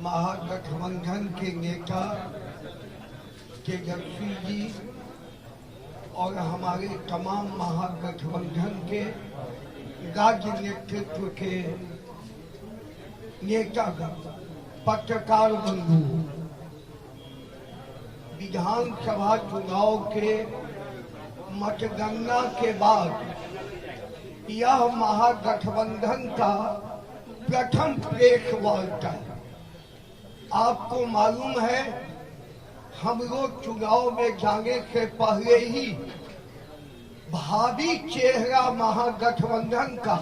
महागठबंधन के नेता तेजस्वी जी और हमारे तमाम महागठबंधन के राज्य नेतृत्व के नेतागण, पत्रकार बंधु, विधानसभा चुनाव के मतगणना के बाद यह महागठबंधन का प्रथम प्रेस वार्ता है। आपको मालूम है, हम लोग चुनाव में जाने से पहले ही भावी चेहरा महागठबंधन का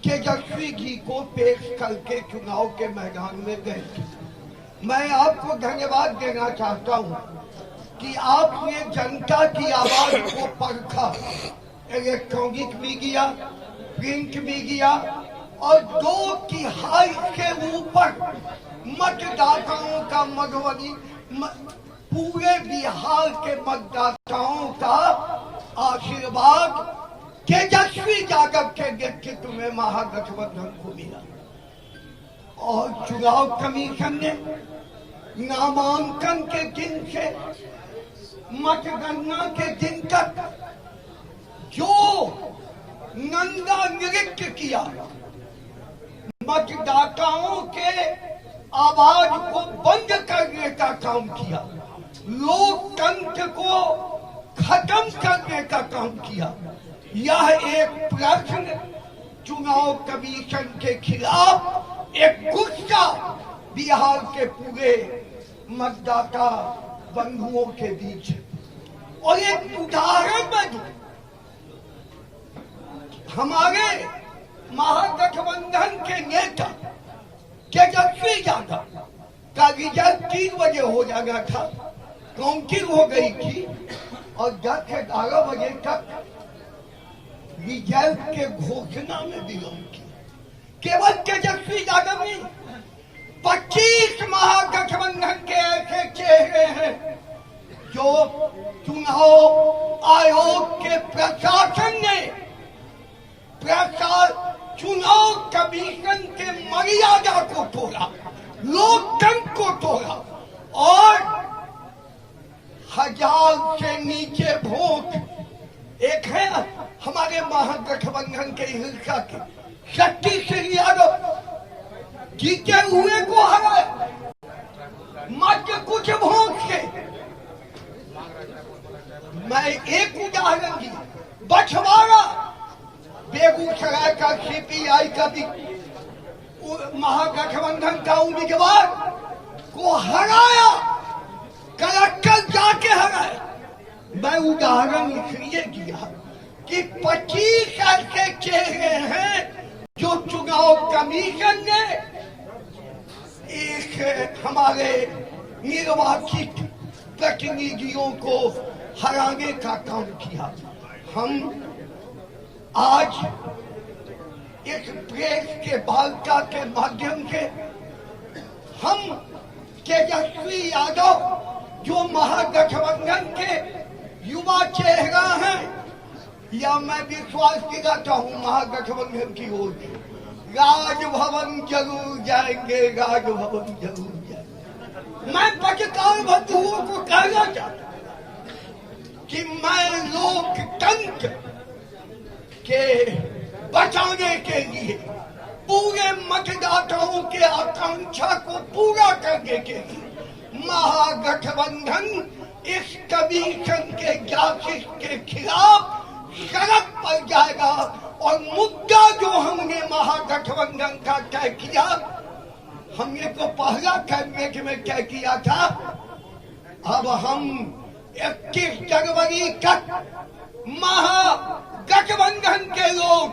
तेजस्वी जी को पेश करके चुनाव के मैदान में गए थे। मैं आपको धन्यवाद देना चाहता हूं कि आपने जनता की आवाज को परखा, इलेक्ट्रॉनिक मीडिया, प्रिंट मीडिया और 2/3 के ऊपर मतदाताओं का मधुबनी पूरे बिहार के मतदाताओं का आशीर्वाद तेजस्वी यादव के नेतृत्व में महागठबंधन को मिला। और चुनाव कमीशन ने नामांकन के दिन से मतगणना के दिन तक जो नंदा नृत्य किया, मतदाताओं के आवाज को बंद करने का काम किया, लोकतंत्र को खत्म करने का काम किया, यह एक प्रश्न चुनाव कमीशन के खिलाफ एक गुस्सा बिहार के पूरे मतदाता बंधुओं के बीच। और एक उदाहरण में हमारे महागठबंधन के नेता तेजस्वी यादव का रिजल्ट 3 बजे हो जाना था, काउंटिंग हो गई थी और 10 से 12 बजे तक रिजल्ट के घोषणा में विलंब किया। केवल तेजस्वी यादव ने 25 महागठबंधन के ऐसे चेहरे हैं जो चुनाव आयोग के प्रशासन ने चुनाव कमीशन के मर्यादा को तोड़ा, लोकतंत्र को तोड़ा और 1000 से नीचे वोट। एक है हमारे महागठबंधन के हिस्सा के शक्ति सिंह यादव जीते हुए को हराया मात्र कुछ वोट से। मैं एक उदाहरण दी, बछवाड़ा बेगूसराय का सीपीआई का भी महागठबंधन का उम्मीदवार को हराया, कलेक्टर जाके हराया। मैं उदाहरण इसलिए दिया कि 25 ऐसे चेहरे हैं जो चुनाव कमीशन ने एक हमारे निर्वाचित प्रतिनिधियों को हराने का काम किया। हम आज इस प्रेस के वार्ता के माध्यम से हम तेजस्वी यादव जो महागठबंधन के युवा चेहरा हैं, या मैं विश्वास दिलाता हूं महागठबंधन की ओर से, राजभवन जरूर जाएंगे, राजभवन जरूर जाएंगे। मैं पत्रकार बंधुओं को कहना चाहता हूं कि मैं लोकतंत्र के बचाने के लिए, पूरे मतदाताओं के आकांक्षा को पूरा करने के लिए महागठबंधन इस कमीशन के जासूस के खिलाफ सड़क पर जाएगा। और मुद्दा जो हमने महागठबंधन का तय किया, हमने तो पहला कैबिनेट में तय किया था, अब हम 21 जनवरी तक महागठबंधन के लोग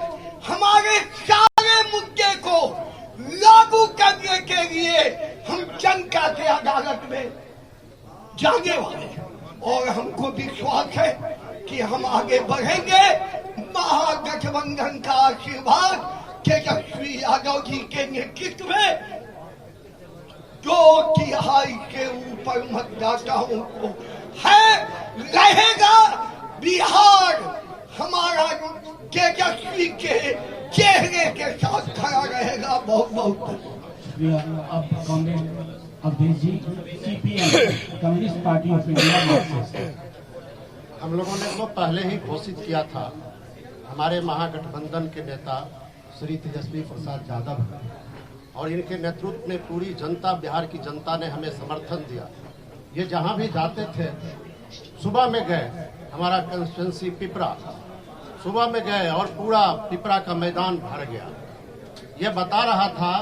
हमारे सारे मुद्दे को लागू करने के लिए हम जनता के अदालत में जाने वाले हैं। और हमको विश्वास है कि हम आगे बढ़ेंगे। महागठबंधन का आशीर्वाद तेजस्वी यादव जी के नेतृत्व में 2/3 के ऊपर मतदाताओं को है, रहेगा। बिहार हमारा तेजस्वी के चेहरे के साथ खड़ा रहेगा। बहुत बहुत अब कांग्रेस अवधेश जी, CPM communist party of India Marxist. हम लोगों ने तो पहले ही घोषित किया था, हमारे महागठबंधन के नेता श्री तेजस्वी प्रसाद यादव और इनके नेतृत्व में पूरी जनता, बिहार की जनता ने हमें समर्थन दिया। ये जहां भी जाते थे, सुबह में गए, हमारा कंस्टिट्यूंसी पिपरा, सुबह में गए और पूरा पिपरा का मैदान भर गया। ये बता रहा था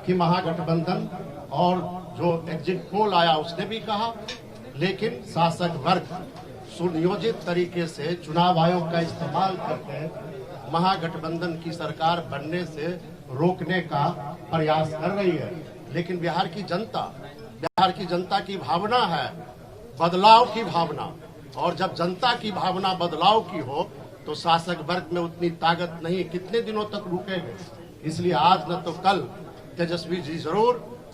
कि महागठबंधन, और जो एग्जिट पोल आया उसने भी कहा, लेकिन शासक वर्ग सुनियोजित तरीके से चुनाव आयोग का इस्तेमाल करके महागठबंधन की सरकार बनने से रोकने का प्रयास कर रही है। लेकिन बिहार की जनता की भावना है बदलाव की भावना, और जब जनता की भावना बदलाव की हो तो शासक वर्ग में उतनी ताकत नहीं, कितने दिनों तक रुकेंगे। इसलिए आज न तो कल तेजस्वी जी जरूर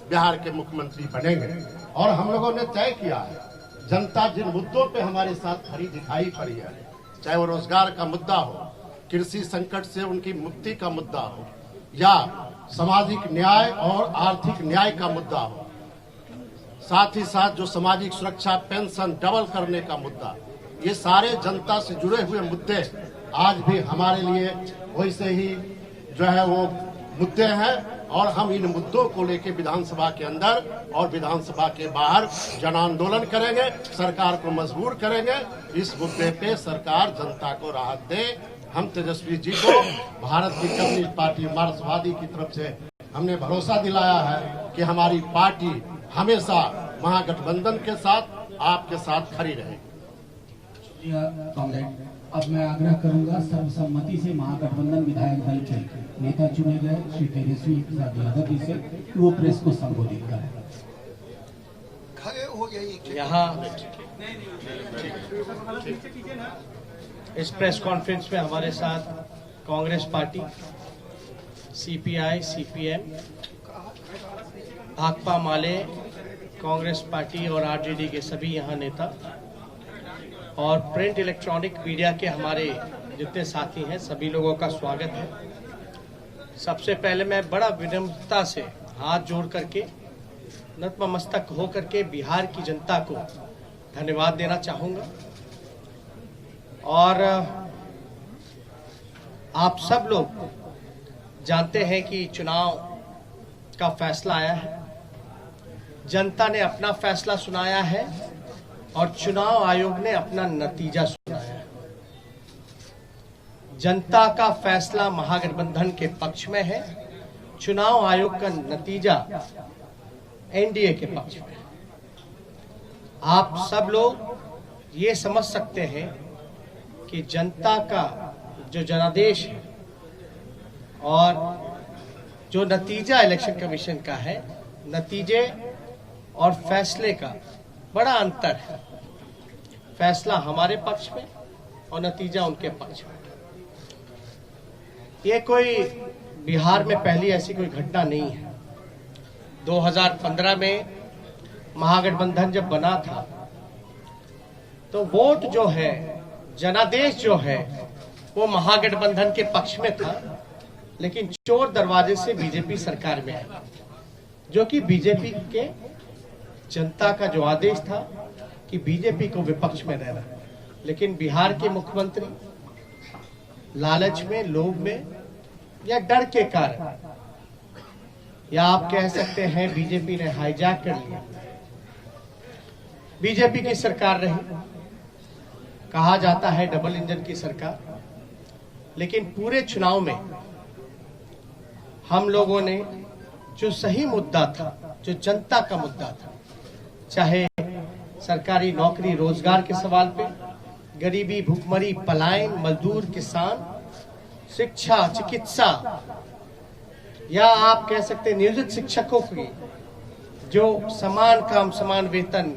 बिहार के मुख्यमंत्री बनेंगे। और हम लोगों ने तय किया है, जनता जिन मुद्दों पे हमारे साथ खड़ी दिखाई पड़ी है, चाहे वो रोजगार का मुद्दा हो, कृषि संकट से उनकी मुक्ति का मुद्दा हो, या सामाजिक न्याय और आर्थिक न्याय का मुद्दा हो, साथ ही साथ जो सामाजिक सुरक्षा पेंशन डबल करने का मुद्दा, ये सारे जनता से जुड़े हुए मुद्दे आज भी हमारे लिए वैसे ही जो है वो मुद्दे हैं। और हम इन मुद्दों को लेकर विधानसभा के अंदर और विधानसभा के बाहर जन आंदोलन करेंगे, सरकार को मजबूर करेंगे। इस मुद्दे पे सरकार जनता को राहत दे। हम तेजस्वी जी को भारत की कम्युनिस्ट पार्टी मार्क्सवादी की तरफ से हमने भरोसा दिलाया है कि हमारी पार्टी हमेशा महागठबंधन के साथ, आपके साथ खड़ी रहेगी। कांग्रेस, अब मैं आग्रह करूंगा सर्वसम्मति से महागठबंधन विधायक दल के नेता चुने गए श्री तेजस्वी प्रसाद यादव जी से कि वो प्रेस को संबोधित करें। खड़े हो गए यहाँ इस प्रेस कॉन्फ्रेंस में हमारे साथ Congress party, CPI, CPM, Bhakpa Male, Congress party और RJD के सभी यहाँ नेता और प्रिंट इलेक्ट्रॉनिक मीडिया के हमारे जितने साथी हैं, सभी लोगों का स्वागत है। सबसे पहले मैं बड़ा विनम्रता से हाथ जोड़ करके, नतमस्तक हो करके बिहार की जनता को धन्यवाद देना चाहूँगा। और आप सब लोग जानते हैं कि चुनाव का फैसला आया है, जनता ने अपना फैसला सुनाया है और चुनाव आयोग ने अपना नतीजा सुनाया है। जनता का फैसला महागठबंधन के पक्ष में है, चुनाव आयोग का नतीजा NDA के पक्ष में है। आप सब लोग ये समझ सकते हैं कि जनता का जो जनादेश है और जो नतीजा इलेक्शन कमीशन का है, नतीजे और फैसले का बड़ा अंतर है। फैसला हमारे पक्ष में और नतीजा उनके पक्ष में। ये कोई बिहार में पहली ऐसी कोई घटना नहीं है। 2015 में महागठबंधन जब बना था तो वोट जो है, जनादेश जो है, वो महागठबंधन के पक्ष में था, लेकिन चोर दरवाजे से बीजेपी सरकार में आई, जो कि बीजेपी के जनता का जो आदेश था कि बीजेपी को विपक्ष में रहना। लेकिन बिहार के मुख्यमंत्री लालच में, लोभ में या डर के कारण, या आप कह सकते हैं बीजेपी ने हाईजैक कर लिया। बीजेपी की सरकार रही, कहा जाता है डबल इंजन की सरकार, लेकिन पूरे चुनाव में हम लोगों ने जो सही मुद्दा था, जो जनता का मुद्दा था, चाहे सरकारी नौकरी रोजगार के सवाल पे, गरीबी, भूखमरी, पलायन, मजदूर, किसान, शिक्षा, चिकित्सा, या आप कह सकते हैं नियोजित शिक्षकों की जो समान काम समान वेतन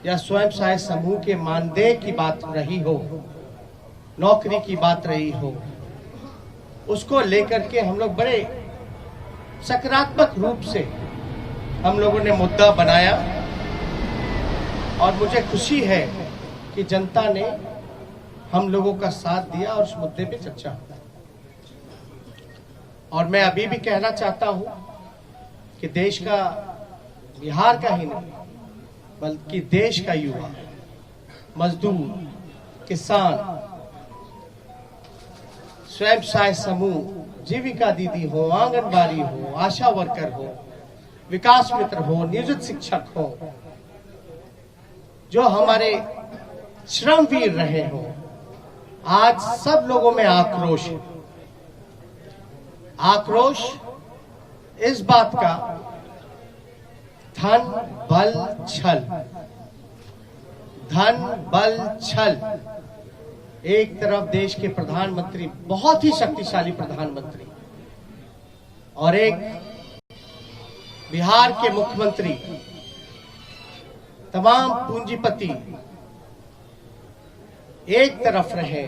या स्वयं सहायता समूह के मानदेय की बात रही हो, नौकरी की बात रही हो, उसको लेकर के हम लोग बड़े सकारात्मक रूप से हम लोगों ने मुद्दा बनाया। और मुझे खुशी है कि जनता ने हम लोगों का साथ दिया और उस मुद्दे पे चर्चा हुई। और मैं अभी भी कहना चाहता हूं कि देश का, बिहार का ही नहीं बल्कि देश का युवा, मजदूर, किसान, स्वयं सहायता समूह, जीविका दीदी हो, आंगनबाड़ी हो, आशा वर्कर हो, विकास मित्र हो, नियोजित शिक्षक हो, जो हमारे श्रमवीर रहे हो, आज सब लोगों में आक्रोश है। आक्रोश इस बात का, धन बल छल, धन बल छल। एक तरफ देश के प्रधानमंत्री, बहुत ही शक्तिशाली प्रधानमंत्री, और एक बिहार के मुख्यमंत्री, तमाम पूंजीपति एक तरफ रहे,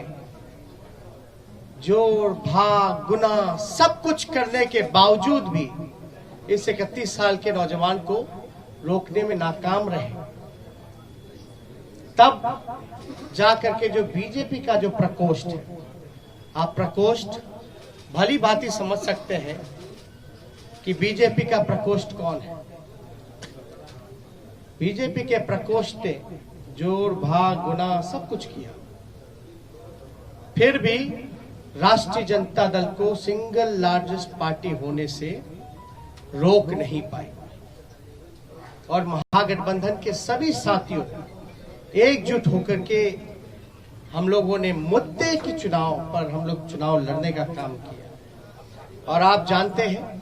जोड़ भाग गुना सब कुछ करने के बावजूद भी इस 31 साल के नौजवान को रोकने में नाकाम रहे। तब जाकर के जो बीजेपी का जो प्रकोष्ठ है, आप प्रकोष्ठ भली भांति समझ सकते हैं कि बीजेपी का प्रकोष्ठ कौन है। बीजेपी के प्रकोष्ठ ने जोड़ भाग गुना सब कुछ किया, फिर भी राष्ट्रीय जनता दल को सिंगल लार्जेस्ट पार्टी होने से रोक नहीं पाई। और महागठबंधन के सभी साथियों एकजुट होकर के हम लोगों ने मुद्दे की चुनाव पर हम लोग चुनाव लड़ने का काम किया। और आप जानते हैं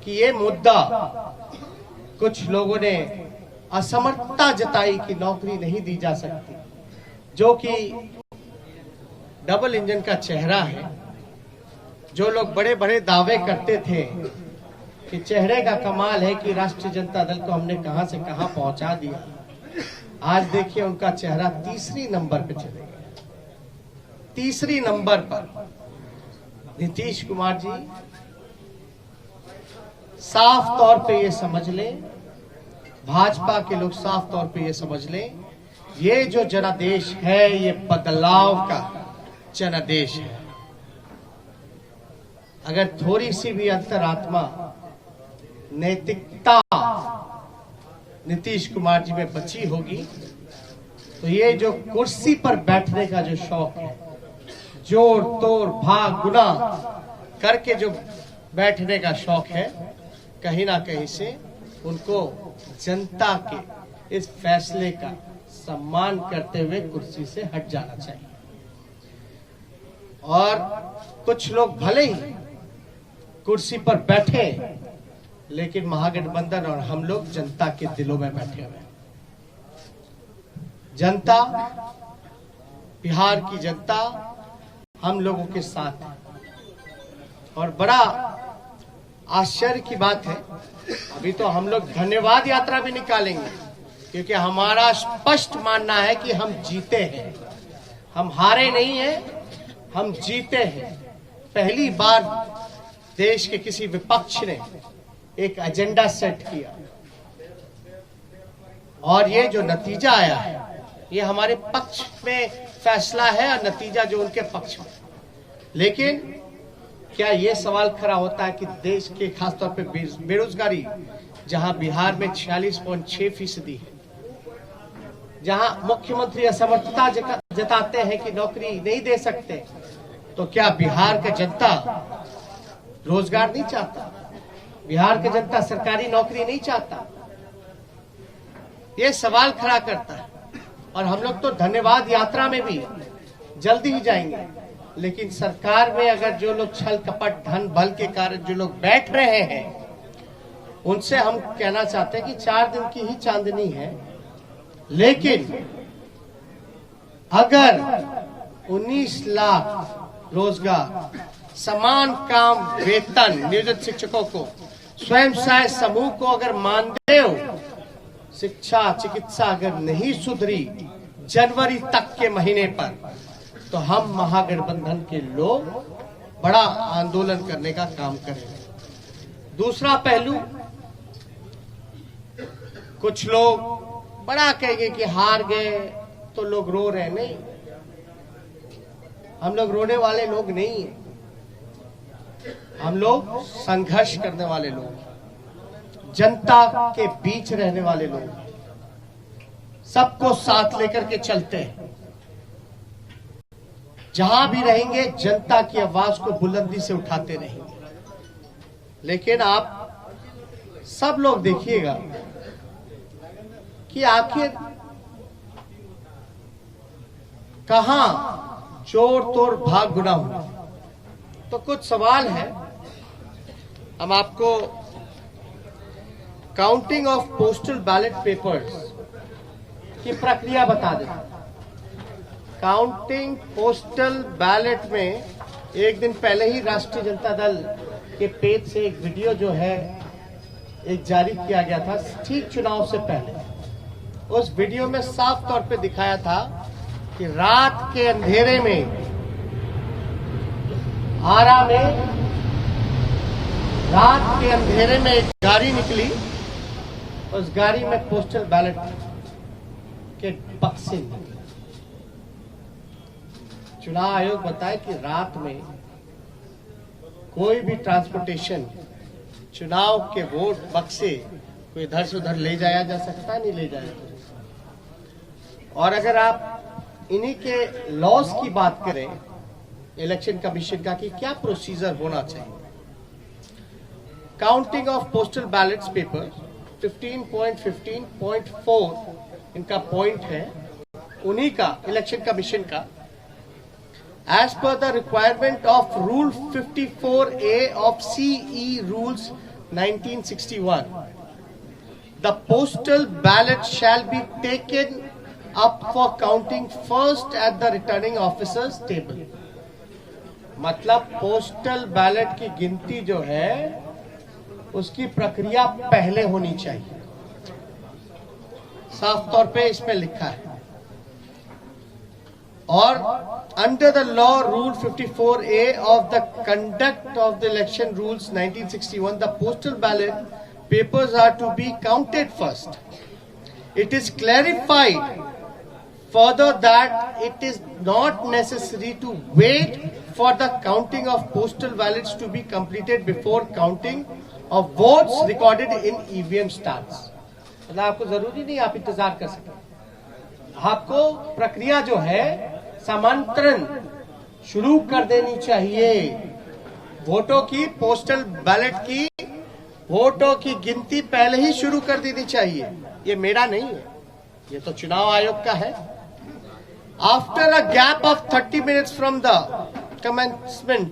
कि ये मुद्दा, कुछ लोगों ने असमर्थता जताई कि नौकरी नहीं दी जा सकती, जो कि डबल इंजन का चेहरा है। जो लोग बड़े बड़े दावे करते थे कि चेहरे का कमाल है कि राष्ट्रीय जनता दल को हमने कहां से कहां पहुंचा दिया, आज देखिए उनका चेहरा तीसरी नंबर पे चले गया। तीसरी नंबर पर नीतीश कुमार जी, साफ तौर पे ये समझ लें, भाजपा के लोग साफ तौर पे ये समझ लें, ये जो जनादेश है ये बदलाव का जनादेश है। अगर थोड़ी सी भी अंतरात्मा, नैतिकता नीतीश कुमार जी में बची होगी तो ये जो कुर्सी पर बैठने का जो शौक है, जोड़ तोड़ भाग गुना करके जो बैठने का शौक है, कहीं ना कहीं से उनको जनता के इस फैसले का सम्मान करते हुए कुर्सी से हट जाना चाहिए। और कुछ लोग भले ही कुर्सी पर बैठे, लेकिन महागठबंधन और हम लोग जनता के दिलों में बैठे हुए। जनता, बिहार की जनता हम लोगों के साथ है। और बड़ा आश्चर्य की बात है, अभी तो हम लोग धन्यवाद यात्रा भी निकालेंगे, क्योंकि हमारा स्पष्ट मानना है कि हम जीते हैं, हम हारे नहीं हैं, हम जीते हैं। पहली बार देश के किसी विपक्ष ने एक एजेंडा सेट किया और ये जो नतीजा आया है ये हमारे पक्ष में फैसला है और नतीजा जो उनके पक्ष में। लेकिन क्या ये सवाल खड़ा होता है कि देश के खासतौर पे बेरोजगारी, जहां बिहार में 46.6% है, जहां मुख्यमंत्री असमर्थता जताते हैं कि नौकरी नहीं दे सकते, तो क्या बिहार का जनता रोजगार नहीं चाहता? बिहार की जनता सरकारी नौकरी नहीं चाहता? ये सवाल खड़ा करता है। और हम लोग तो धन्यवाद यात्रा में भी जल्दी ही जाएंगे, लेकिन सरकार में अगर जो लोग छल कपट धन बल के कारण जो लोग बैठ रहे हैं, उनसे हम कहना चाहते हैं कि 4 दिन की ही चांदनी है, लेकिन अगर 19 लाख रोजगार, समान काम, वेतन नियोजित शिक्षकों को, स्वयं सहायता समूह को अगर मानदेय, शिक्षा चिकित्सा अगर नहीं सुधरी जनवरी तक के महीने पर, तो हम महागठबंधन के लोग बड़ा आंदोलन करने का काम करेंगे। दूसरा पहलू, कुछ लोग बड़ा कहेंगे कि हार गए तो लोग रो रहे। नहीं, हम लोग रोने वाले लोग नहीं हैं। हम लोग संघर्ष करने वाले लोग, जनता के बीच रहने वाले लोग, सबको साथ लेकर के चलते हैं। जहां भी रहेंगे जनता की आवाज को बुलंदी से उठाते रहेंगे। लेकिन आप सब लोग देखिएगा कि आखिर कहां चोर तोर भाग गुना हुआ। तो कुछ सवाल है, हम आपको counting of postal ballot papers की प्रक्रिया बता दें। काउंटिंग पोस्टल बैलेट में एक दिन पहले ही राष्ट्रीय जनता दल के पेज से एक वीडियो जो है एक जारी किया गया था, ठीक चुनाव से पहले। उस वीडियो में साफ तौर पे दिखाया था कि रात के अंधेरे में आरा में रात के अंधेरे में एक गाड़ी निकली, उस गाड़ी में पोस्टल बैलेट के बक्से निकले। चुनाव आयोग बताए कि रात में कोई भी ट्रांसपोर्टेशन, चुनाव के वोट बक्से कोई इधर से उधर ले जाया जा सकता है, नहीं ले जाया जा सकता। और अगर आप इन्हीं के लॉस की बात करें इलेक्शन कमीशन का कि क्या प्रोसीजर होना चाहिए, counting of postal ballets paper 15.15.4 इनका पॉइंट है, उन्हीं का इलेक्शन कमीशन का। As per the requirement of Rule 54A of CE Rules 1961, the postal ballot shall be taken up for counting first at the returning officer's table. मतलब postal ballot की गिनती जो है उसकी प्रक्रिया पहले होनी चाहिए, साफ तौर पे इसमें लिखा है। और under the law rule 54A of the conduct of the election rules 1961, the postal ballot papers are to be counted first. It is clarified further that it is not necessary to wait for the counting of postal ballots to be completed before counting of votes recorded in EVM starts. मतलब आपको जरूरी नहीं आप इंतजार कर सकें, आपको प्रक्रिया जो है समांतरण शुरू कर देनी चाहिए। वोटों की, पोस्टल बैलेट की वोटों की गिनती पहले ही शुरू कर देनी चाहिए। ये मेरा नहीं है, ये तो चुनाव आयोग का है। After a gap of 30 minutes from the commencement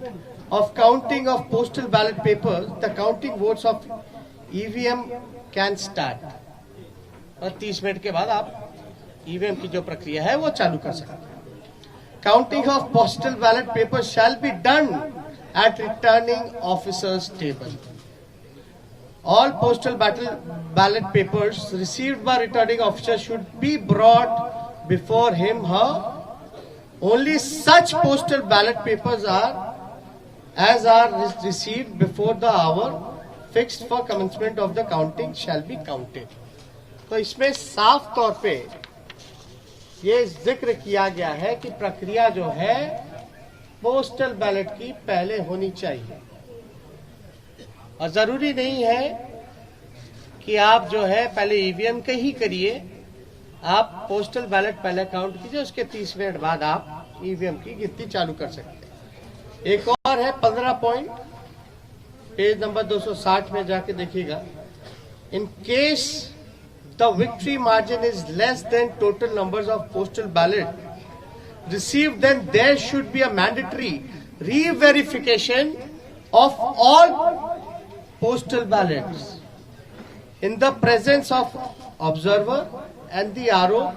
of counting of postal ballot papers, the counting votes of EVM can start. और 30 मिनट के बाद आप ईवीएम की जो प्रक्रिया है वो चालू कर सकते हैं। Counting of postal ballot papers shall be done at returning officer's table. All postal ballot papers received by returning officer should be brought before him, her. Only such postal ballot papers are received before the hour fixed for commencement of the counting shall be counted. तो इसमें साफ तौर पे ये जिक्र किया गया है कि प्रक्रिया जो है पोस्टल बैलेट की पहले होनी चाहिए। और जरूरी नहीं है कि आप जो है पहले ईवीएम के ही करिए, आप पोस्टल बैलेट पहले काउंट कीजिए, उसके 30 मिनट बाद आप ईवीएम की गिनती चालू कर सकते हैं। एक और है 15 पॉइंट, पेज नंबर 260 में जाके देखिएगा। In case the victory margin is less than total numbers of postal ballot received, then there should be a mandatory re-verification of all postal ballots in the presence of observer and the RO.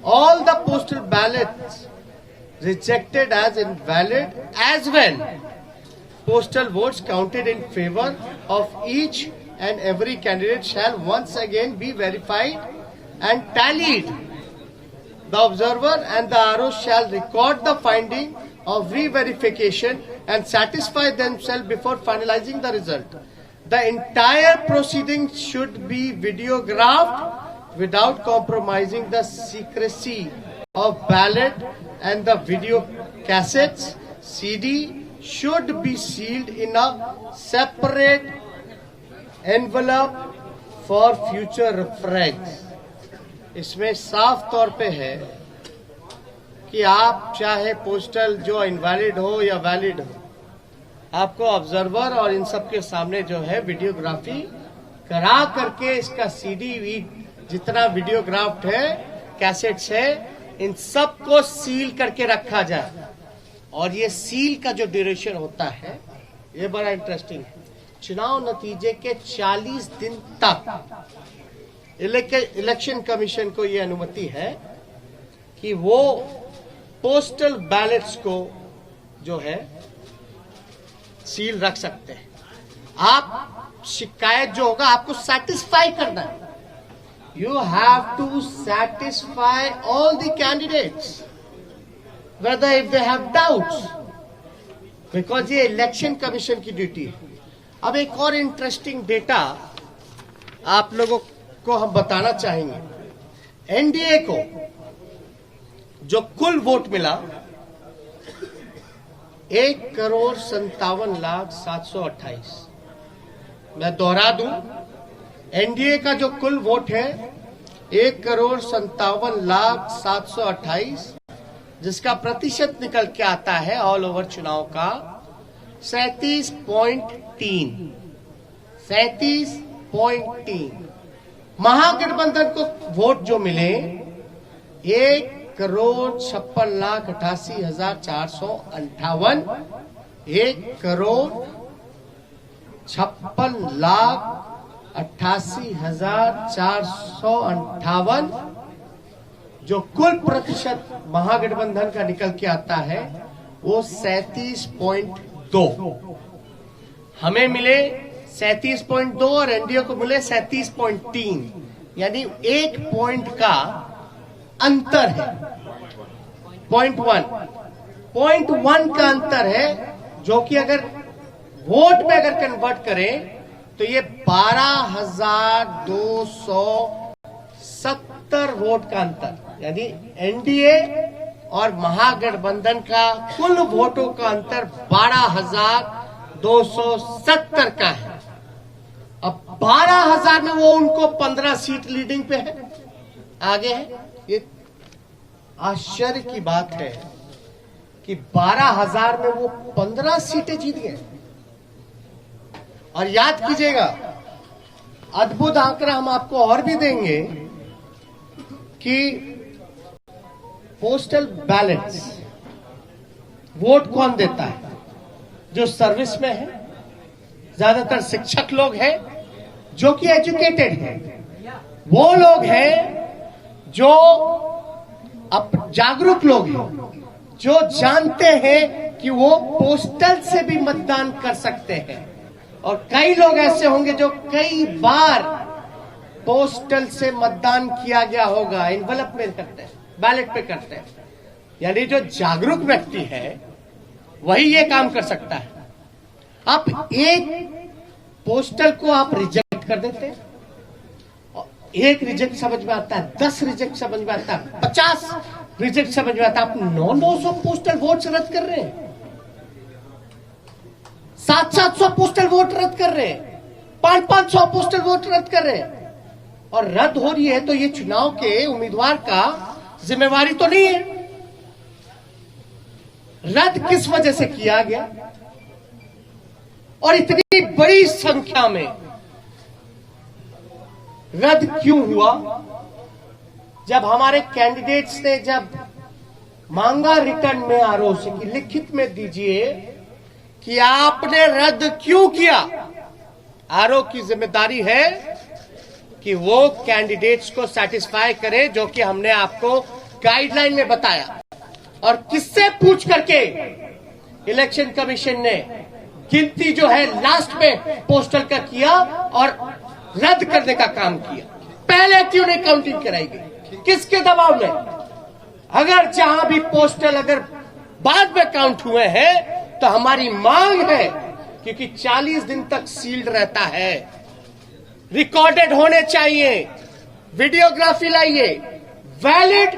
All the postal ballots rejected as invalid, as well postal votes counted in favor of each and every candidate shall once again be verified and tallied. The observer and the RO shall record the finding of re-verification and satisfy themselves before finalizing the result. The entire proceeding should be videographed without compromising the secrecy of ballot, and the video cassettes, CD should be sealed in a separate envelope for future reference। इसमें साफ तौर पे है कि आप चाहे postal जो invalid हो या वैलिड हो, आपको ऑब्जर्वर और इन सब के सामने जो है वीडियोग्राफी करा करके इसका सीडी जितना वीडियोग्राफ्ड है, कैसेट्स है, इन सब को सील करके रखा जाए। और ये सील का जो ड्यूरेशन होता है ये बड़ा इंटरेस्टिंग है। चुनाव नतीजे के 40 दिन तक इलेक्शन कमीशन को ये अनुमति है कि वो पोस्टल बैलेट्स को जो है सील रख सकते हैं। आप शिकायत जो होगा आपको सेटिस्फाई करना है। You have to satisfy all the candidates whether if they have doubts, because ये इलेक्शन कमीशन की ड्यूटी है। अब एक और इंटरेस्टिंग डेटा आप लोगों को हम बताना चाहेंगे। एनडीए को जो कुल वोट मिला 1,57,728। मैं दोहरा दूं, एनडीए का जो कुल वोट है 1,57,728, जिसका प्रतिशत निकल के आता है ऑल ओवर चुनाव का 37.3। महागठबंधन को वोट जो मिले 1,56,88,458, 1,88,458 जो कुल प्रतिशत महागठबंधन का निकल के आता है वो 37.2। हमें मिले 37.2 और एनडीए को मिले 37.3, यानी 1 पॉइंट का अंतर है। 0.1 का अंतर है, जो कि अगर वोट में अगर कन्वर्ट करें तो ये 12,270 वोट का अंतर, यानी एनडीए और महागठबंधन का कुल वोटों का अंतर 12,270 का है। अब 12,000 में वो उनको 15 सीट लीडिंग पे है, आगे है। ये आश्चर्य की बात है कि 12,000 में वो 15 सीटें जीत गए। और याद कीजिएगा, अद्भुत आंकड़ा हम आपको और भी देंगे कि पोस्टल बैलेट्स वोट कौन देता है? जो सर्विस में है, ज्यादातर शिक्षक लोग हैं जो कि एजुकेटेड हैं, वो लोग हैं जो जागरूक लोग हैं, जो जानते हैं कि वो पोस्टल से भी मतदान कर सकते हैं। और कई लोग ऐसे होंगे जो कई बार पोस्टल से मतदान किया गया होगा, एनवलप में करते हैं, बैलेट पे करते हैं। यानी जो जागरूक व्यक्ति है वही ये काम कर सकता है। आप एक पोस्टल को आप रिजेक्ट कर देते हैं, एक रिजेक्ट समझ में आता है, 10 रिजेक्ट समझ में आता है, 50 रिजेक्ट समझ में आता है। आप 900 पोस्टल वोट रद्द कर रहे हैं, 700 पोस्टल वोट रद्द कर रहे हैं, 500 पोस्टल वोट रद्द कर रहे हैं। और रद्द हो रही है तो ये चुनाव के उम्मीदवार का जिम्मेवारी तो नहीं है। रद्द किस वजह से किया गया और इतनी बड़ी संख्या में रद्द क्यों हुआ? जब हमारे कैंडिडेट्स ने जब मांगा रिटर्न में आरओ से कि लिखित में दीजिए कि आपने रद्द क्यों किया, आरओ की जिम्मेदारी है कि वो कैंडिडेट्स को सेटिस्फाई करे, जो कि हमने आपको गाइडलाइन में बताया। और किससे पूछ करके इलेक्शन कमीशन ने गिनती जो है लास्ट में पोस्टल का किया और रद्द करने का काम किया? पहले क्यों नहीं काउंटिंग कराई गई? किसके दबाव में? अगर जहां भी पोस्टल अगर बाद में काउंट हुए हैं तो हमारी मांग है, क्योंकि 40 दिन तक सील्ड रहता है, रिकॉर्डेड होने चाहिए, वीडियोग्राफी लाइए, वैलिड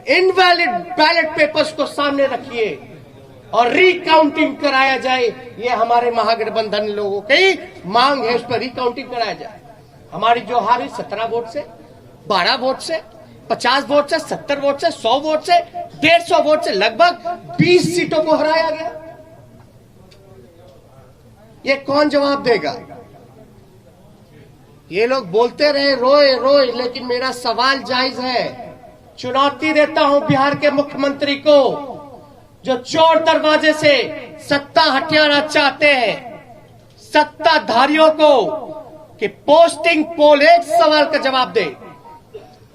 इनवैलिड बैलेट पेपर्स को सामने रखिए, और रिकाउंटिंग कराया जाए, ये हमारे महागठबंधन लोगों की मांग है। उस पर रिकाउंटिंग कराया जाए। हमारी जो हार हुई 17 वोट से, 12 वोट से, 50 वोट से, 70 वोट से, 100 वोट से, 150 वोट से, लगभग 20 सीटों को हराया गया। ये कौन जवाब देगा? ये लोग बोलते रहे रोए रोए, लेकिन मेरा सवाल जायज है। चुनौती देता हूं बिहार के मुख्यमंत्री को, जो चोर दरवाजे से सत्ता हथियाना चाहते हैं, सत्ताधारियों को, कि पोस्टिंग पोल, एक सवाल का जवाब दे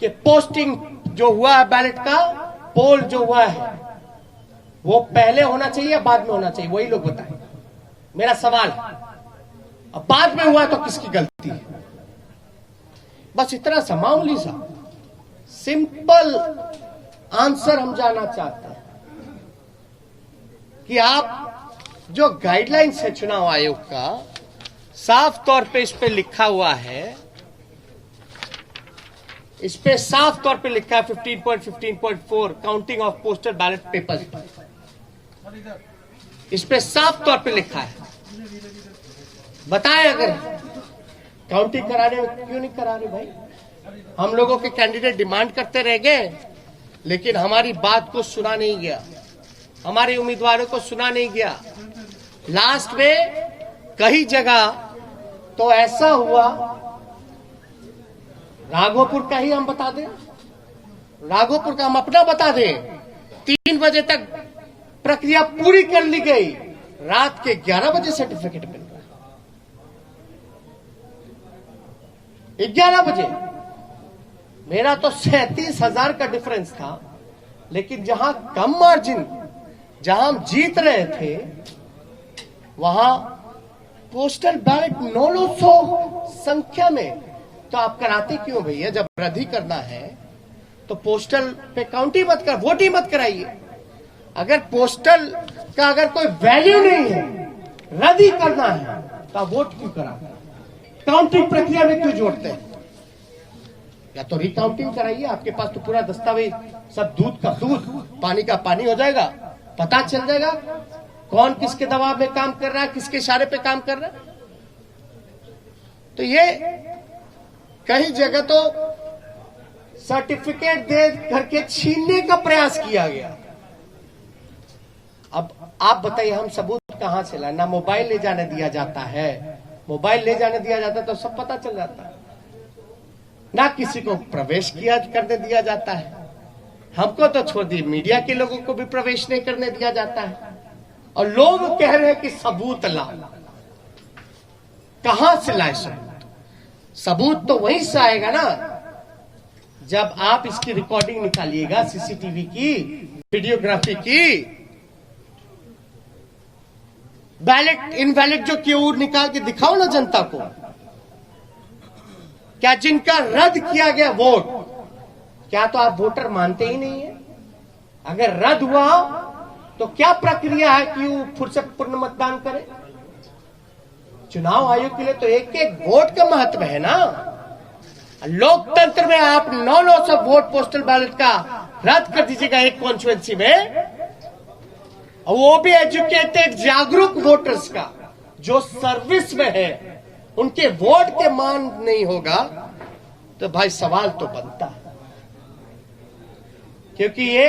कि पोस्टिंग जो हुआ है बैलेट का, पोल जो हुआ है वो पहले होना चाहिए या बाद में होना चाहिए? वही लोग बताएं। मेरा सवाल है। अब बाद में हुआ तो किसकी गलती है? बस इतना सा मामूली सा सिंपल आंसर हम जानना चाहते हैं कि आप जो गाइडलाइंस है चुनाव आयोग का, साफ तौर पे इस पे लिखा हुआ है, इस पे साफ तौर पे लिखा है 15.15.4 counting of postal ballot papers, इस पे साफ तौर पे लिखा है। बताएं अगर काउंटिंग कराने में क्यों नहीं करा रहे भाई? हम लोगों के कैंडिडेट डिमांड करते रह गए, लेकिन हमारी बात को सुना नहीं गया, हमारे उम्मीदवारों को सुना नहीं गया। लास्ट में कई जगह तो ऐसा हुआ, राघोपुर का ही हम बता दें, राघोपुर का हम अपना बता दें, 3 बजे तक प्रक्रिया पूरी कर ली गई, रात के 11 बजे सर्टिफिकेट मिल रहा है। 11 बजे। मेरा तो 37,000 का डिफरेंस था, लेकिन जहां कम मार्जिन, जहां हम जीत रहे थे, वहां पोस्टल बैलेट 900 संख्या में। तो आप कराते क्यों भैया? जब रद्द ही करना है तो पोस्टल पे काउंट ही मत कर, वोट ही मत कराइए। अगर पोस्टल का अगर कोई वैल्यू नहीं है, रद्द ही करना है, तो आप वोट क्यों कराते हैं? काउंटिंग प्रक्रिया में क्यों जोड़ते हैं? या तो रिकाउंटिंग कराइए, आपके पास तो पूरा दस्तावेज, सब दूध का दूध, पानी का पानी हो जाएगा, पता चल जाएगा कौन किसके दबाव में काम कर रहा है, किसके इशारे पे काम कर रहा है। तो ये कई जगह तो सर्टिफिकेट दे करके छीनने का प्रयास किया गया। अब आप बताइए, हम सबूत कहां से लाए? ना मोबाइल ले जाने दिया जाता है, मोबाइल ले जाने दिया जाता तो सब पता चल जाता है, ना किसी को प्रवेश किया करने दिया जाता है। हमको तो छोड़ दिए, मीडिया के लोगों को भी प्रवेश नहीं करने दिया जाता है, और लोग कह रहे हैं कि सबूत ला। कहां से लाए सबूत? सबूत तो वहीं से आएगा ना जब आप इसकी रिकॉर्डिंग निकालिएगा, सीसीटीवी की, वीडियोग्राफी की। बैलेट इनवैलिड जो क्यों निकाल के दिखाओ ना जनता को। क्या जिनका रद्द किया गया वोट, क्या तो आप वोटर मानते ही नहीं है? अगर रद्द हुआ तो क्या प्रक्रिया है कि वो फिर से पूर्ण मतदान करे? चुनाव आयोग के लिए तो एक एक वोट का महत्व है ना। लोकतंत्र में आप 900 वोट पोस्टल बैलेट का रद्द कर दीजिएगा एक कॉन्स्टिट्यूएंसी में, और वो भी एजुकेटेड जागरूक वोटर्स का, जो सर्विस में है, उनके वोट के मान नहीं होगा, तो भाई सवाल तो बनता है। क्योंकि ये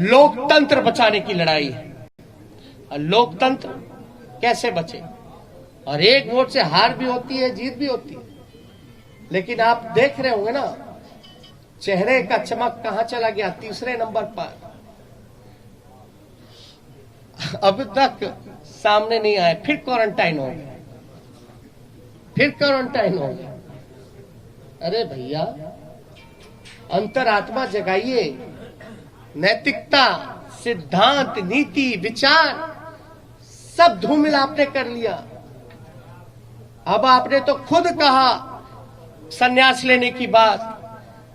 लोकतंत्र बचाने की लड़ाई है, और लोकतंत्र कैसे बचे? और एक वोट से हार भी होती है, जीत भी होती है, लेकिन आप देख रहे होंगे ना, चेहरे का चमक कहां चला गया? तीसरे नंबर पर। अब तक सामने नहीं आए, फिर क्वारंटाइन हो गए, फिर क्वारंटाइन हो गए। अरे भैया, अंतरात्मा जगाइए, नैतिकता, सिद्धांत, नीति, विचार सब धूमिल आपने कर लिया। अब आपने तो खुद कहा संन्यास लेने की बात,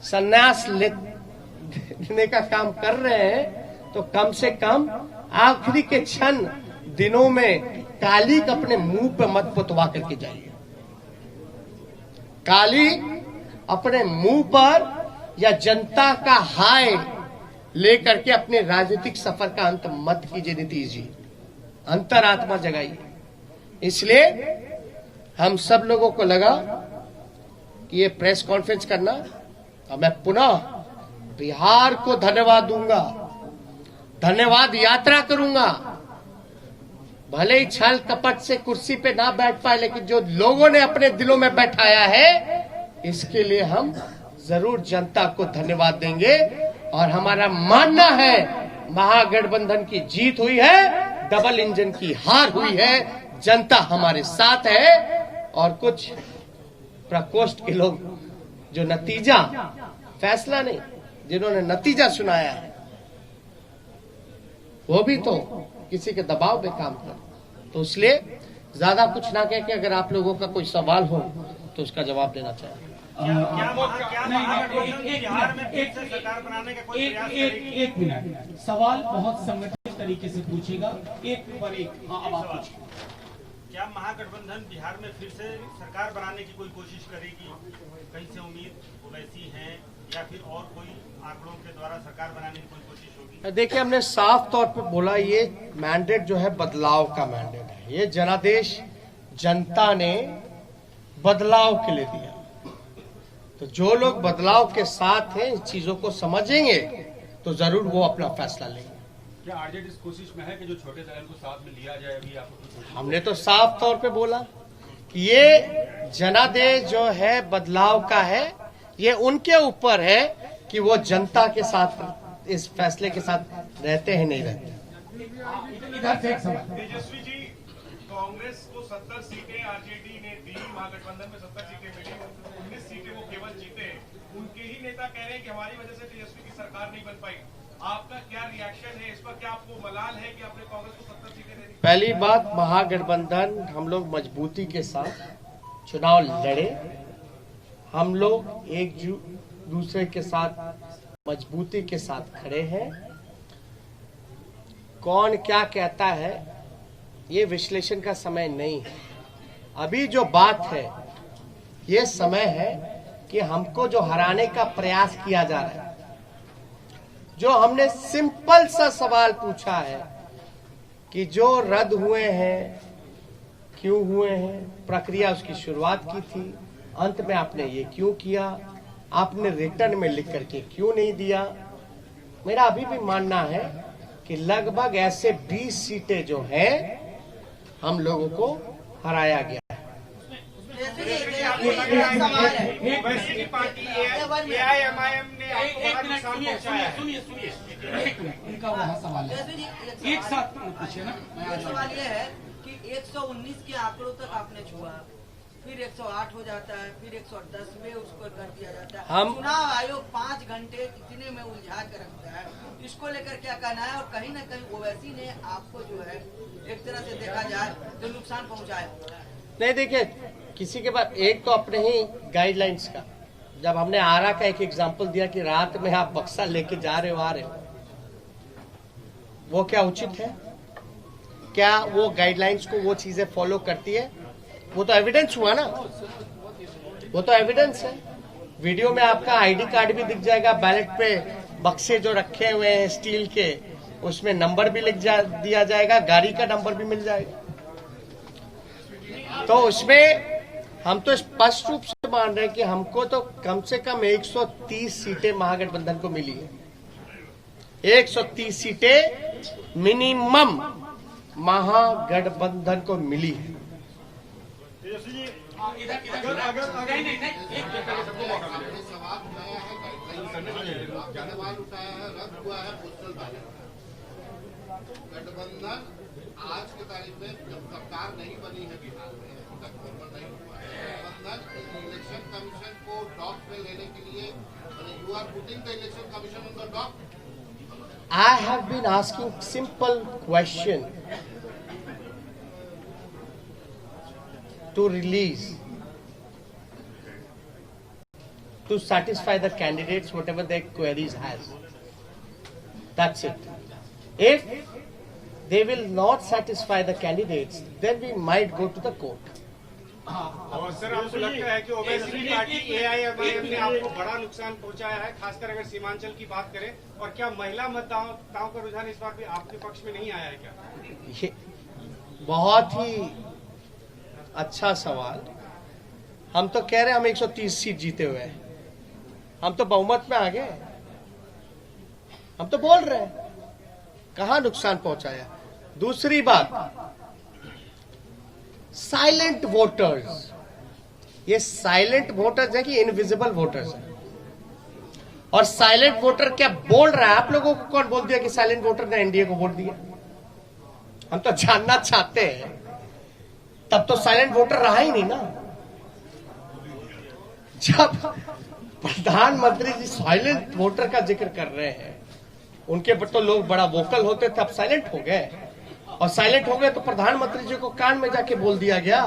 संन्यास लेने का काम कर रहे हैं, तो कम से कम आखिरी के क्षण दिनों में काली अपने मुंह पे मत पुतवा करके जाइए। काली अपने मुंह पर या जनता का हाय लेकर के अपने राजनीतिक सफर का अंत मत कीजिए नीतीश जी, अंतरात्मा जगाइए। इसलिए हम सब लोगों को लगा कि ये प्रेस कॉन्फ्रेंस करना, और मैं पुनः बिहार को धन्यवाद दूंगा, धन्यवाद यात्रा करूंगा। भले ही छल कपट से कुर्सी पे ना बैठ पाए, लेकिन जो लोगों ने अपने दिलों में बैठाया है, इसके लिए हम जरूर जनता को धन्यवाद देंगे। और हमारा मानना है महागठबंधन की जीत हुई है, डबल इंजन की हार हुई है, जनता हमारे साथ है। और कुछ प्रकोष्ठ के लोग जो नतीजा, फैसला नहीं, जिन्होंने नतीजा सुनाया है, वो भी तो किसी के दबाव में काम कर। तो इसलिए ज्यादा कुछ ना कह के, अगर आप लोगों का कोई सवाल हो तो उसका जवाब देना चाहिए। एक मिनट, सवाल बहुत संगठित तरीके से पूछेगा, एक पर एक। हाँ, अब आप पूछिए। क्या महागठबंधन बिहार में फिर से सरकार बनाने की कोई कोशिश करेगी? कहीं से उम्मीद वैसी है, या फिर और कोई आंकड़ों के द्वारा सरकार बनाने की कोई कोशिश होगी? देखिए, हमने साफ तौर पर बोला, ये मैंडेट जो है बदलाव का मैंडेट है। ये जनादेश जनता ने बदलाव के लिए दिया। तो जो लोग बदलाव के साथ हैं, इस चीजों को समझेंगे तो जरूर वो अपना फैसला लेंगे। क्या आरजेडी इस कोशिश में है कि जो छोटे दल को साथ में लिया जाए? अभी आपको हमने तो साफ तौर पे बोला कि ये जनादेश जो है बदलाव का है, ये उनके ऊपर है कि वो जनता के साथ इस फैसले के साथ रहते हैं नहीं रहते। इधर से एक सवाल। तेजस्वी जी, कांग्रेस को 70 सीटें आरजेडी ने दी, महागठबंधन में 70 सीटें मिली, 19 सीटें वो केवल जीते। उनके ही नेता कह रहे हैं कि हमारी वजह से तेजस्वी की सरकार नहीं बन पाई। आपका क्या रिएक्शन है इस पर? क्या आपको मलाल है कि आपने कांग्रेस को 70 सीटें दे दी? पहली बात, महागठबंधन हम लोग मजबूती के साथ चुनाव लड़े, हम लोग एक दूसरे के साथ मजबूती के साथ खड़े हैं। कौन क्या कहता है, ये विश्लेषण का समय नहीं है। अभी जो बात है, ये समय है कि हमको जो हराने का प्रयास किया जा रहा है, जो हमने सिंपल सा सवाल पूछा है कि जो रद्द हुए हैं क्यों हुए हैं, प्रक्रिया उसकी शुरुआत की थी, अंत में आपने ये क्यों किया, आपने रिटर्न में लिख करके क्यों नहीं दिया। मेरा अभी भी मानना है कि लगभग ऐसे 20 सीटें जो हैं हम लोगों को हराया गया है। वैसी पार्टी AIMIM ने आपको बड़ा नुकसान पहुंचाया है। सुनिए, इनका वहाँ सवाल है, एक साथ पूछिए ना। सवाल ये है कि 119 के आंकड़ों तक आपने छुआ, फिर 108 हो जाता है, फिर 110 में उसको कर दिया जाता है। चुनाव आयोग 5 घंटे इतने में उलझा कर रखता है, इसको लेकर क्या कहना है? और कहीं न कहीं ओवैसी ने आपको जो है एक तरह से देखा जाए तो नुकसान पहुंचाया नहीं। देखिए, किसी के पास एक तो अपने ही गाइडलाइंस का, जब हमने आरा का एक एग्जांपल दिया कि रात में आप बक्सा लेके जा रहे हो आ रहे हो, वो क्या उचित है? क्या वो गाइडलाइंस को वो चीजें फॉलो करती है? वो तो एविडेंस हुआ ना, वो तो एविडेंस है। वीडियो में आपका आईडी कार्ड भी दिख जाएगा, बैलेट पे बक्से जो रखे हुए हैं स्टील के, उसमें नंबर भी लिख दिया जाएगा, गाड़ी का नंबर भी मिल जाएगा। तो उसमें हम तो स्पष्ट रूप से मान रहे हैं कि हमको तो कम से कम 130 सीटें महागठबंधन को मिली है। 130 सीटें मिनिमम महागठबंधन को मिली है। सवाल उठाया है, रद्द हुआ है पोस्टल बैलेट। गठबंधन आज की तारीख में जब सरकार नहीं बनी है बिहार में, गठबंधन नहीं हुआ है, गठबंधन इलेक्शन कमीशन को डॉक में लेने के लिए, you are putting the election commission on the dock. I have been asking simple question to release, to satisfy the candidates whatever their queries has. That's it. If they will not satisfy the candidates, then we might go to the court. और sir आपको लगता है कि Owaisi party AIMIM ने आपको बड़ा नुकसान पहुंचाया है, खासकर अगर सीमांचल की बात करें, और क्या महिला मतदाताओं का रुझान इस बार भी आपके पक्ष में नहीं आया है क्या? ये बहुत ही अच्छा सवाल। हम तो कह रहे हैं हम 130 सीट जीते हुए हैं, हम तो बहुमत में आ गए, हम तो बोल रहे हैं कहां नुकसान पहुंचाया। दूसरी बात, साइलेंट वोटर्स, ये साइलेंट वोटर्स है कि इनविजिबल वोटर्स है? और साइलेंट वोटर क्या बोल रहा है? आप लोगों को कौन बोल दिया कि साइलेंट वोटर ने एनडीए को वोट दिया? हम तो जानना चाहते हैं। तब तो साइलेंट वोटर रहा ही नहीं ना। जब प्रधानमंत्री जी साइलेंट वोटर का जिक्र कर रहे हैं, उनके पर तो लोग बड़ा वोकल होते थे, अब साइलेंट हो गए। और साइलेंट हो गए तो प्रधानमंत्री जी को कान में जाके बोल दिया गया।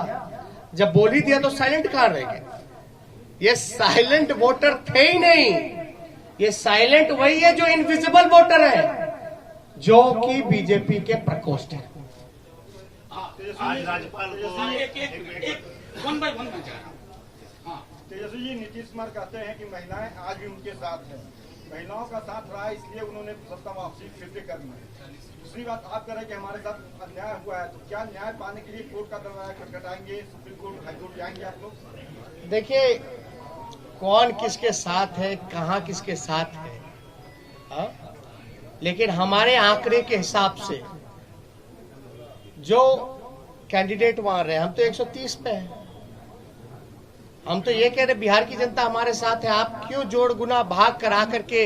जब बोल ही दिया तो साइलेंट कहां रह गए? ये साइलेंट वोटर थे ही नहीं, ये साइलेंट वही है जो इनविजिबल वोटर है, जो कि बीजेपी के प्रकोष्ठ है। आज राज्यपाल तेजस्वी जी, नीतीश कुमार कहते हैं कि महिलाएं आज भी उनके साथ हैं, महिलाओं का साथ रहा है इसलिए उन्होंने सत्ता वापसी फिर से करनी है। दूसरी बात, आप कह रहे हैं कि हमारे साथ अन्याय हुआ है, तो क्या न्याय पाने के लिए कोर्ट का दरवाजा खटखटाएंगे, सुप्रीम कोर्ट, हाईकोर्ट जाएंगे आप लोग? देखिए, कौन किसके साथ है, कहां किसके साथ है, लेकिन हमारे आंकड़े के हिसाब से जो कैंडिडेट वहां रहे, हम तो 130 पे हैं। हम तो ये कह रहे बिहार की जनता हमारे साथ है। आप क्यों जोड़ गुना भाग करा करके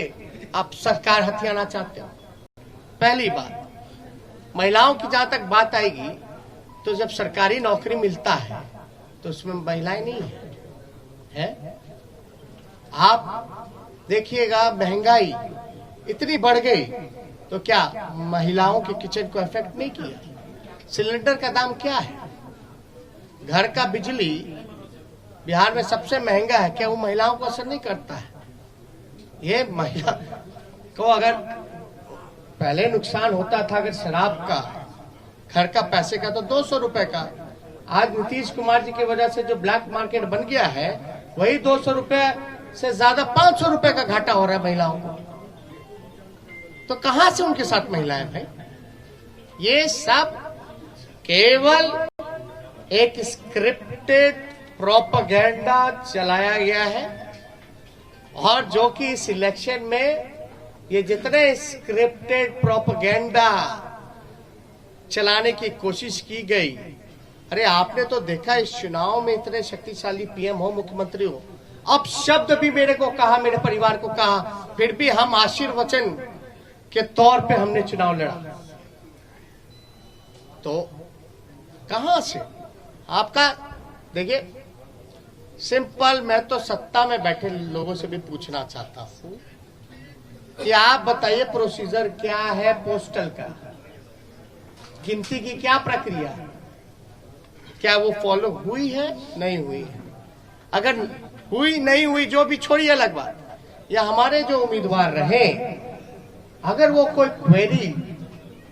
आप सरकार हथियाना चाहते हो? पहली बात, महिलाओं की जहां तक बात आएगी, तो जब सरकारी नौकरी मिलता है तो उसमें महिलाएं नहीं है? आप देखिएगा, महंगाई इतनी बढ़ गई तो क्या महिलाओं के किचन को इफेक्ट नहीं किया? सिलेंडर का दाम क्या है? घर का बिजली बिहार में सबसे महंगा है, क्या वो महिलाओं को असर नहीं करता है? ये महिला को अगर पहले नुकसान होता था अगर शराब का, घर का पैसे का, तो 200 रुपए का, आज नीतीश कुमार जी की वजह से जो ब्लैक मार्केट बन गया है, वही 200 रुपए से ज्यादा 500 रुपए का घाटा हो रहा है महिलाओं को। तो कहां से उनके साथ महिलाएं भाई? ये सब केवल एक स्क्रिप्टेड प्रोपेगेंडा चलाया गया है, और जो कि इस इलेक्शन में ये जितने स्क्रिप्टेड प्रोपेगेंडा चलाने की कोशिश की गई, अरे आपने तो देखा इस चुनाव में इतने शक्तिशाली पीएम हो, मुख्यमंत्री हो, अब शब्द भी मेरे को कहा, मेरे परिवार को कहा, फिर भी हम आशीर्वचन के तौर पे हमने चुनाव लड़ा। तो कहां से आपका? देखिए सिंपल, मैं तो सत्ता में बैठे लोगों से भी पूछना चाहता हूं कि आप बताइए प्रोसीजर क्या है पोस्टल का, गिनती की क्या प्रक्रिया है, क्या वो फॉलो हुई है, नहीं हुई है? अगर हुई नहीं हुई, जो भी छोड़िए अलग बात, या हमारे जो उम्मीदवार रहे, अगर वो कोई क्वेरी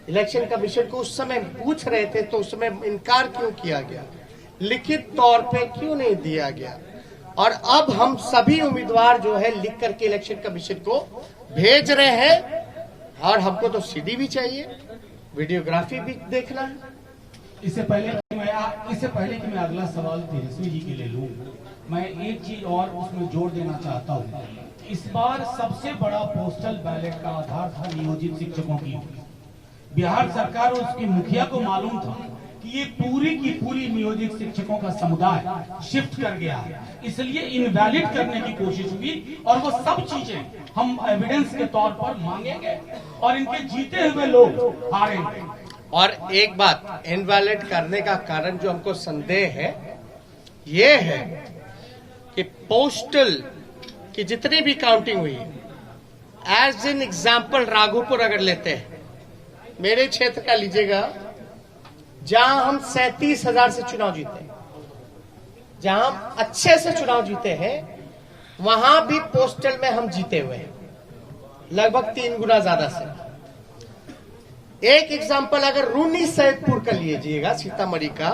इलेक्शन कमीशन को उस समय पूछ रहे थे तो उस समय इनकार क्यों किया गया, लिखित तौर पे क्यों नहीं दिया गया? और अब हम सभी उम्मीदवार जो है लिख करके इलेक्शन कमीशन को भेज रहे हैं, और हमको तो सीडी भी चाहिए, वीडियोग्राफी भी देखना है। इससे पहले कि मैं अगला सवाल तेजस्वी जी के लिए लूं, मैं एक चीज और उसमें जोड़ देना चाहता हूं। इस बार सबसे बड़ा पोस्टल बैलेट का आधार था नियोजित शिक्षकों की। बिहार सरकार और उसकी मुखिया को मालूम था कि ये पूरी की पूरी नियोजित शिक्षकों का समुदाय शिफ्ट कर गया है, इसलिए इनवैलिड करने की कोशिश हुई, और वो सब चीजें हम एविडेंस के तौर पर मांगेंगे और इनके जीते हुए लोग हारेंगे। और एक बात, इनवैलिड करने का कारण जो हमको संदेह है, ये है कि पोस्टल की जितनी भी काउंटिंग हुई, एज एन एग्जाम्पल राघोपुर अगर लेते हैं, मेरे क्षेत्र का लीजिएगा, जहां हम 37,000 से चुनाव जीते, जहां हम अच्छे से चुनाव जीते हैं, वहां भी पोस्टल में हम जीते हुए हैं, लगभग 3 गुना ज्यादा से। एक एग्जाम्पल अगर रूनी सैदपुर का लीजिएगा, सीतामढ़ी का,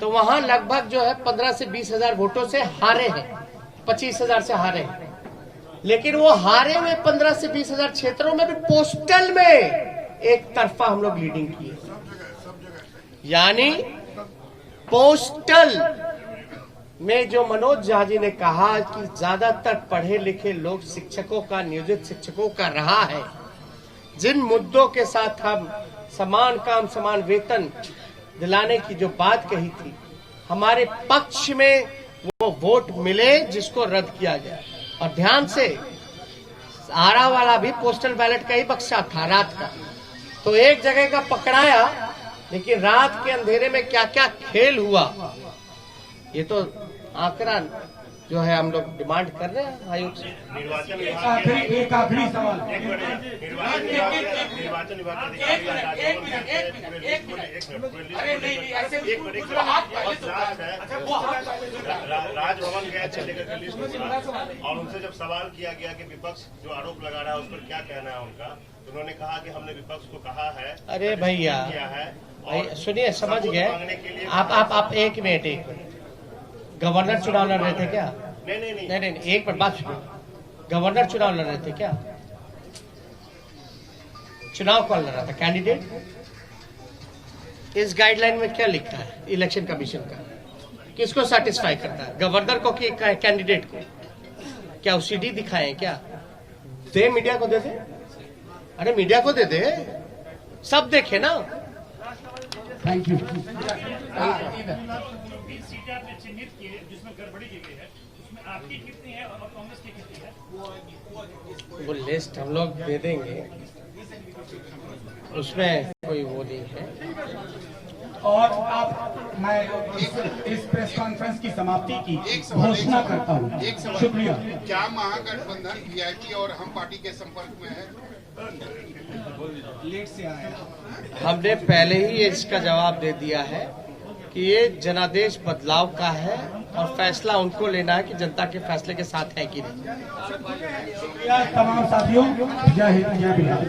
तो वहां लगभग जो है 15 से 20 हजार वोटों से हारे हैं, 25 हजार से हारे हैं। लेकिन वो हारे हुए 15 से 20 हजार क्षेत्रों में भी पोस्टल में एक तरफा हम लोग लीडिंग किए, यानी पोस्टल में जो मनोज झा जी ने कहा कि ज्यादातर पढ़े लिखे लोग शिक्षकों का, नियोजित शिक्षकों का रहा है, जिन मुद्दों के साथ हम समान काम समान वेतन दिलाने की जो बात कही थी, हमारे पक्ष में वो वोट मिले जिसको रद्द किया गया। और ध्यान से, आरा वाला भी पोस्टल बैलेट का ही बक्सा था रात का, तो एक जगह का पकड़ाया, लेकिन रात के अंधेरे में क्या क्या खेल हुआ ये तो आंकड़ा जो है हम लोग डिमांड कर रहे हैं आयोग से। एक आखिरी सवाल। निर्वाचन विभाग राजभवन गए थे लेकर के लिस्ट और उनसे जब सवाल किया गया कि विपक्ष जो आरोप लगा रहा है उस पर क्या कहना है उनका, तो उन्होंने कहा कि हमने विपक्ष को कहा है। अरे भैया सुनिए, समझ गए आप एक मिनट गवर्नर चुनाव लड़ रहे थे क्या? नहीं, एक बार बात सुनो, गवर्नर चुनाव लड़ रहे थे क्या? चुनाव कौन लड़ रहा था? कैंडिडेट। इस गाइडलाइन में क्या लिखा है इलेक्शन कमीशन का? किसको सेटिस्फाई करता है, गवर्नर को कि कैंडिडेट को? क्या सीडी दिखाए क्या? दे मीडिया को दे दे, अरे मीडिया को दे दे, सब देखे ना। Thank you. चिन्हित किए जिसमें गड़बड़ी की गई है, उसमें आपकी कितनी है और कांग्रेस की कितनी है? वो लिस्ट हम लोग दे देंगे, उसमें कोई वो नहीं है। और मैं इस प्रेस कॉन्फ्रेंस की समाप्ति की घोषणा करता हूँ। शुक्रिया। क्या महागठबंधन वीआईपी और हम पार्टी के संपर्क में है? लेट से आया। हमने पहले ही इसका जवाब दे दिया है कि ये जनादेश बदलाव का है और फैसला उनको लेना है कि जनता के फैसले के साथ है कि नहीं। शुक्रिया तमाम साथियों, जय हिंद जय बिहार।